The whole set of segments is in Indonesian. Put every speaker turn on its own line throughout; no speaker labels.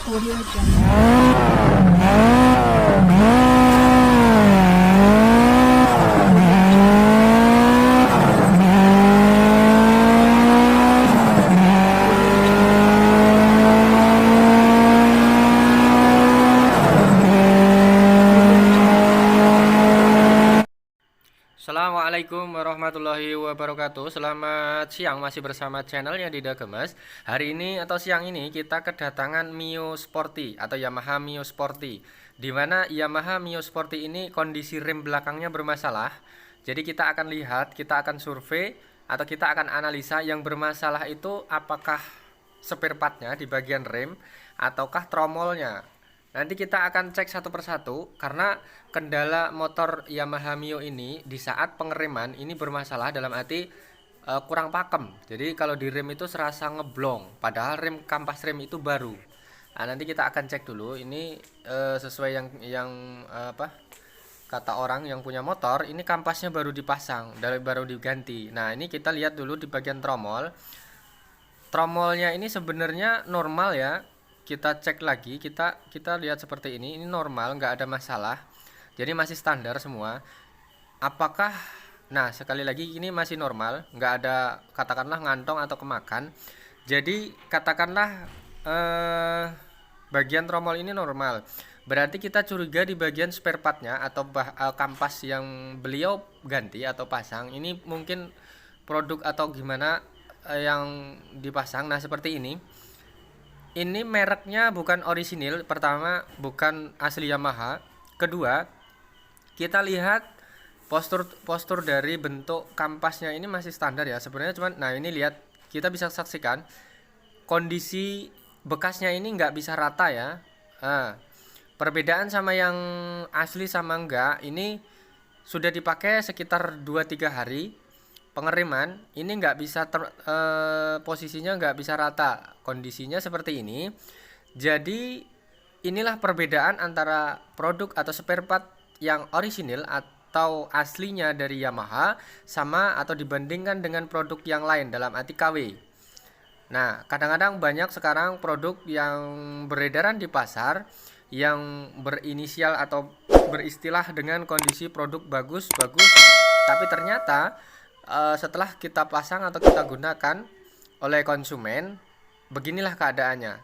Audio Jungle.
Assalamualaikum warahmatullahi wabarakatuh. Selamat siang, masih bersama channelnya Dida Gemes. Hari ini atau siang ini kita kedatangan Mio Sporty atau Yamaha Mio Sporty, di mana Yamaha Mio Sporty ini kondisi rem belakangnya bermasalah. Jadi kita akan lihat, kita akan survei atau kita akan analisa yang bermasalah itu apakah spare partnya di bagian rem ataukah tromolnya. Nanti kita akan cek satu persatu karena kendala motor Yamaha Mio ini di saat pengereman ini bermasalah dalam arti kurang pakem. Jadi kalau di rem itu serasa ngeblong, padahal rem kampas rem itu baru. Nah, nanti kita akan cek dulu ini sesuai yang apa kata orang yang punya motor, ini kampasnya baru dipasang, baru diganti. Nah, ini kita lihat dulu di bagian tromol. Tromolnya ini sebenarnya normal ya. Kita cek lagi, kita lihat seperti ini normal, nggak ada masalah, jadi masih standar semua. Apakah, nah sekali lagi ini masih normal, nggak ada katakanlah ngantong atau kemakan. Jadi katakanlah bagian tromol ini normal, berarti kita curiga di bagian spare partnya atau kampas yang beliau ganti atau pasang ini mungkin produk atau gimana yang dipasang. Nah seperti ini mereknya bukan orisinil, pertama bukan asli Yamaha, kedua kita lihat postur dari bentuk kampasnya ini masih standar ya sebenarnya, cuman nah ini lihat, kita bisa saksikan kondisi bekasnya ini nggak bisa rata ya. Perbedaan sama yang asli sama enggak, ini sudah dipakai sekitar 2-3 hari pengereman, ini nggak bisa posisinya nggak bisa rata, kondisinya seperti ini. Jadi inilah perbedaan antara produk atau spare part yang orisinil atau aslinya dari Yamaha sama atau dibandingkan dengan produk yang lain dalam arti KW. Nah, kadang-kadang banyak sekarang produk yang beredaran di pasar yang berinisial atau beristilah dengan kondisi produk bagus, tapi ternyata setelah kita pasang atau kita gunakan oleh konsumen, beginilah keadaannya.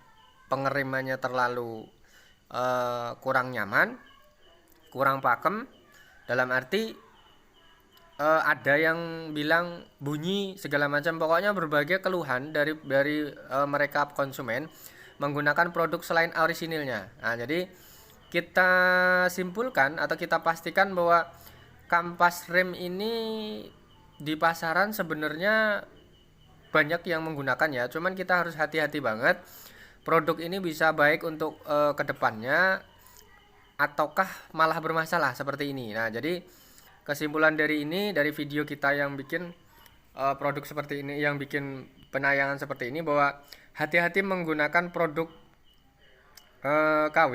Pengeremannya terlalu kurang nyaman, kurang pakem, dalam arti ada yang bilang bunyi segala macam, pokoknya berbagai keluhan dari mereka konsumen menggunakan produk selain orisinilnya. Nah, jadi kita simpulkan atau kita pastikan bahwa kampas rem ini di pasaran sebenarnya banyak yang menggunakan ya, cuman kita harus hati-hati banget. Produk ini bisa baik untuk kedepannya ataukah malah bermasalah seperti ini. Nah, jadi kesimpulan dari ini, dari video kita yang bikin produk seperti ini, yang bikin penayangan seperti ini, bahwa hati-hati menggunakan produk KW.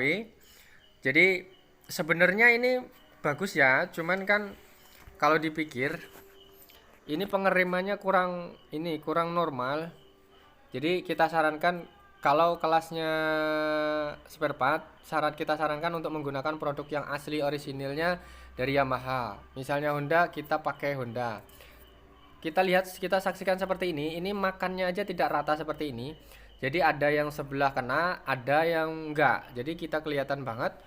Jadi sebenarnya ini bagus ya, cuman kan kalau dipikir ini pengeremannya kurang normal. Jadi kita sarankan kalau kelasnya spare part, kita sarankan untuk menggunakan produk yang asli orisinilnya dari Yamaha. Misalnya Honda, kita pakai Honda. Kita lihat, kita saksikan seperti ini makannya aja tidak rata seperti ini. Jadi ada yang sebelah kena, ada yang enggak. Jadi kita kelihatan banget.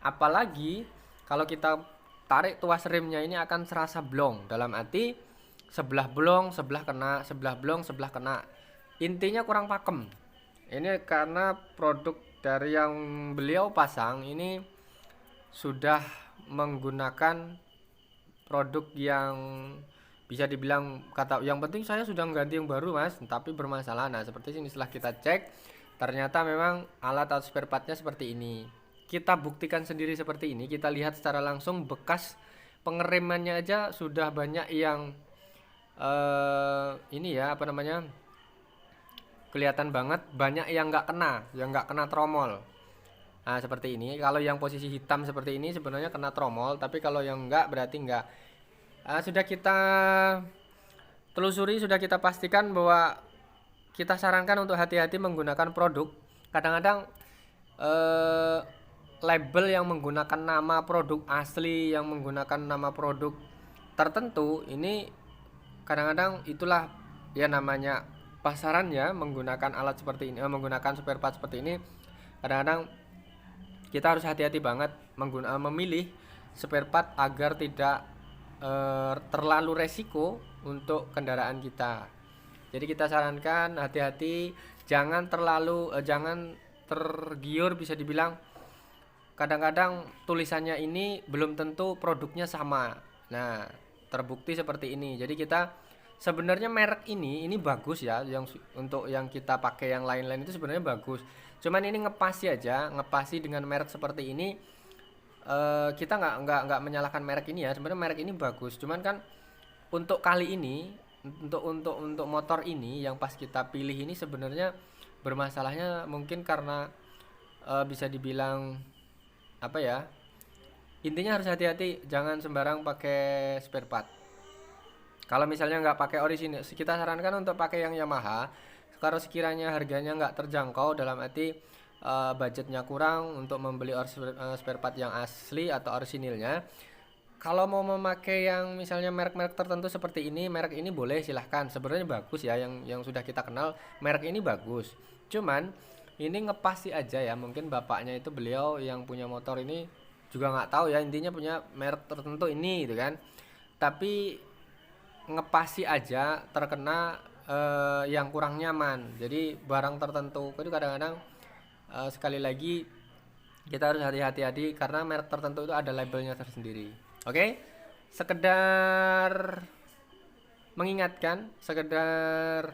Apalagi kalau kita tarik tuas remnya ini akan serasa blong, dalam arti sebelah blong, sebelah kena, sebelah blong, sebelah kena. Intinya kurang pakem. Ini karena produk dari yang beliau pasang ini sudah menggunakan produk yang bisa dibilang kata yang penting saya sudah mengganti yang baru mas, tapi bermasalah. Nah seperti ini, setelah kita cek ternyata memang alat atau spare partnya seperti ini. Kita buktikan sendiri seperti ini, kita lihat secara langsung bekas pengeremannya aja sudah banyak yang ini ya apa namanya, kelihatan banget banyak yang nggak kena tromol. Nah seperti ini, kalau yang posisi hitam seperti ini sebenarnya kena tromol, tapi kalau yang enggak berarti enggak. Sudah kita telusuri, sudah kita pastikan bahwa kita sarankan untuk hati-hati menggunakan produk. Kadang-kadang eh, label yang menggunakan nama produk asli, yang menggunakan nama produk tertentu, ini kadang-kadang itulah ya namanya pasarannya menggunakan alat seperti ini, menggunakan spare part seperti ini. Kadang-kadang kita harus hati-hati banget memilih spare part agar tidak terlalu resiko untuk kendaraan kita. Jadi kita sarankan hati-hati, jangan tergiur, bisa dibilang kadang-kadang tulisannya ini belum tentu produknya sama. Nah, terbukti seperti ini. Jadi kita sebenarnya merek ini bagus ya, untuk yang kita pakai yang lain-lain itu sebenarnya bagus. Cuman ini ngepasi dengan merek seperti ini. Kita nggak menyalahkan merek ini ya. Sebenarnya merek ini bagus. Cuman kan untuk kali ini, untuk motor ini yang pas kita pilih ini sebenarnya bermasalahnya mungkin karena bisa dibilang apa ya, intinya harus hati-hati, jangan sembarang pakai spare part. Kalau misalnya nggak pakai orisinil, kita sarankan untuk pakai yang Yamaha. Kalau sekiranya harganya nggak terjangkau, dalam arti budgetnya kurang untuk membeli spare part yang asli atau orisinilnya, kalau mau memakai yang misalnya merek-merek tertentu seperti ini, merek ini boleh, silahkan. Sebenarnya bagus ya, yang sudah kita kenal, merek ini bagus. Cuman ini ngepasti aja ya, mungkin bapaknya itu, beliau yang punya motor ini juga nggak tahu ya, intinya punya merek tertentu ini gitu kan. Tapi ngepasti aja terkena yang kurang nyaman. Jadi barang tertentu itu kadang-kadang sekali lagi kita harus hati-hati karena merek tertentu itu ada labelnya tersendiri. Oke, sekedar mengingatkan, sekedar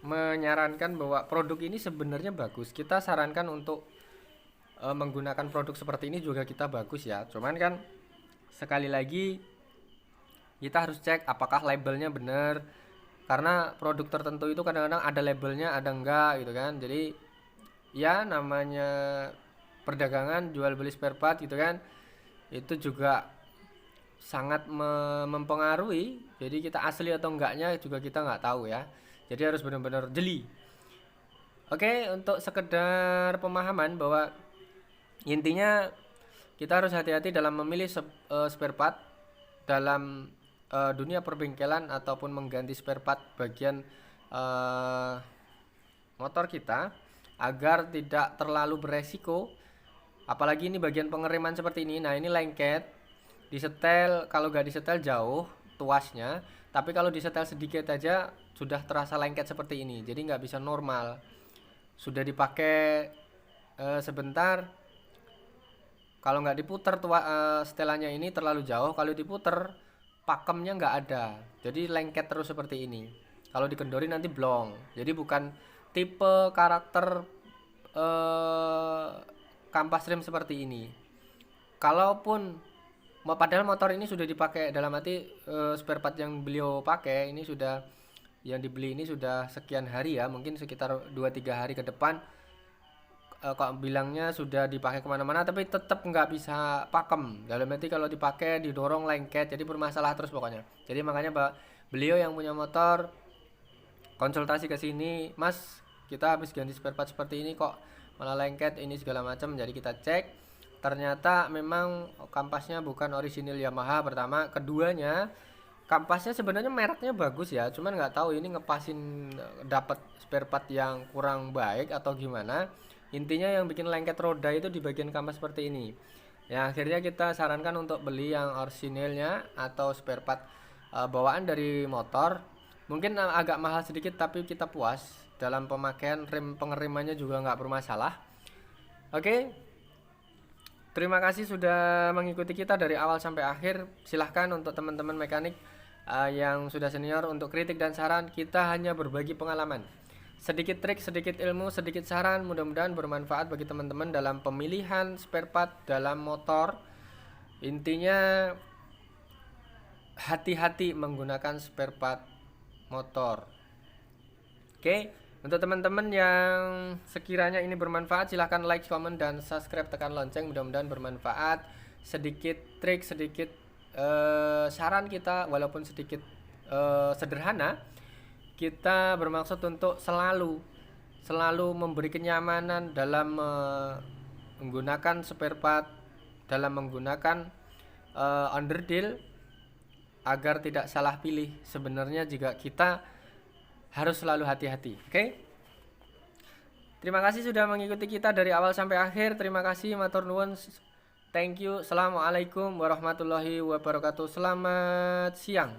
menyarankan bahwa produk ini sebenarnya bagus. Kita sarankan untuk menggunakan produk seperti ini juga kita bagus ya. Cuman kan sekali lagi kita harus cek apakah labelnya benar. Karena produk tertentu itu kadang-kadang ada labelnya, ada enggak gitu kan. Jadi ya namanya perdagangan, jual beli spare part gitu kan, itu juga sangat mempengaruhi. Jadi kita asli atau enggaknya juga kita nggak tahu ya. Jadi harus benar-benar jeli. Oke, untuk sekedar pemahaman bahwa intinya kita harus hati-hati dalam memilih spare part dalam dunia perbengkelan ataupun mengganti spare part bagian motor kita agar tidak terlalu beresiko. Apalagi ini bagian pengereman seperti ini. Nah, ini lengket. Disetel, kalau gak disetel jauh tuasnya, tapi kalau disetel sedikit aja sudah terasa lengket seperti ini. Jadi nggak bisa normal. Sudah dipakai sebentar, kalau nggak diputer setelannya ini terlalu jauh, kalau diputer pakemnya nggak ada. Jadi lengket terus seperti ini. Kalau dikendori nanti blong. Jadi bukan tipe karakter kampas rem seperti ini. Kalaupun padahal motor ini sudah dipakai, dalam arti spare part yang beliau pakai ini sudah, yang dibeli ini sudah sekian hari ya, mungkin sekitar 2-3 hari ke depan, kok bilangnya sudah dipakai kemana-mana tapi tetap nggak bisa pakem. Dalam arti kalau dipakai didorong lengket, jadi bermasalah terus pokoknya. Jadi makanya beliau yang punya motor konsultasi ke sini, Mas kita habis ganti spare part seperti ini kok malah lengket ini segala macam. Jadi kita cek, ternyata memang kampasnya bukan orisinil Yamaha pertama. Keduanya, kampasnya sebenarnya mereknya bagus ya, cuman nggak tahu ini ngepasin dapat spare part yang kurang baik atau gimana. Intinya yang bikin lengket roda itu di bagian kampas seperti ini. Ya akhirnya kita sarankan untuk beli yang orisinilnya atau spare part bawaan dari motor. Mungkin agak mahal sedikit tapi kita puas dalam pemakaian, pengeremannya juga nggak bermasalah. Oke, terima kasih sudah mengikuti kita dari awal sampai akhir. Silahkan untuk teman-teman mekanik yang sudah senior, untuk kritik dan saran, kita hanya berbagi pengalaman. Sedikit trik, sedikit ilmu, sedikit saran, mudah-mudahan bermanfaat bagi teman-teman dalam pemilihan spare part dalam motor. Intinya hati-hati menggunakan spare part motor. Oke, untuk teman-teman yang sekiranya ini bermanfaat, silahkan like, comment, dan subscribe, tekan lonceng. Mudah-mudahan bermanfaat. Sedikit trik, sedikit saran kita, walaupun sedikit sederhana, kita bermaksud untuk selalu selalu memberi kenyamanan dalam menggunakan spare part, dalam menggunakan underdeal, agar tidak salah pilih. Sebenarnya juga kita harus selalu hati-hati. Oke? Terima kasih sudah mengikuti kita dari awal sampai akhir. Terima kasih, matur nuwun. Thank you. Assalamualaikum warahmatullahi wabarakatuh. Selamat siang.